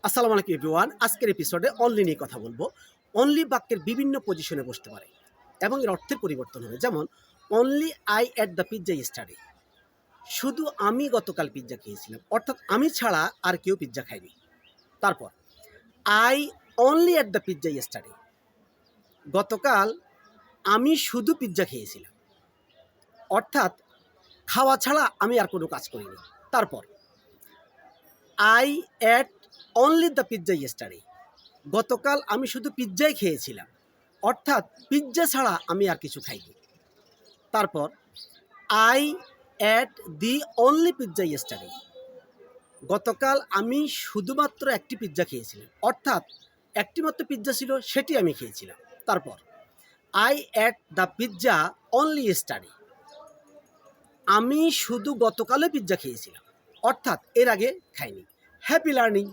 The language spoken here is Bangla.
আসসালামু আলাইকুম এভরিওয়ান। আজকের এপিসোডে অনলি নিয়ে কথা বলবো। অনলি বাক্যের বিভিন্ন পজিশনে বসতে পারে এবং এর অর্থের পরিবর্তন হবে। যেমন only I at the pizza study, শুধু আমি গতকাল পিৎজা খেয়েছিলাম, অর্থাৎ আমি ছাড়া আর কেউ পিৎজা খায়নি। তারপর I only at the pizza study, গতকাল আমি শুধু পিৎজা খেয়েছিলাম, অর্থাৎ খাওয়া ছাড়া আমি আর কোনো কাজ করিনি। তারপর I at only the pizza study, গতকাল আমি শুধু পিৎজাই খেয়েছিলাম, অর্থাৎ পিৎজা ছাড়া আমি আর কিছু খাইনি। তারপর I at the only pizza yesterday, গতকাল আমি শুধুমাত্র একটি পিৎজা খেয়েছিলাম, অর্থাৎ একটিমাত্র পিৎজা ছিল, সেটি আমি খেয়েছিলাম। তারপর I at the pizza only yesterday, আমি শুধু গতকালে পিৎজা খেয়েছিলাম, অর্থাৎ এর আগে খাইনি। Happy learning.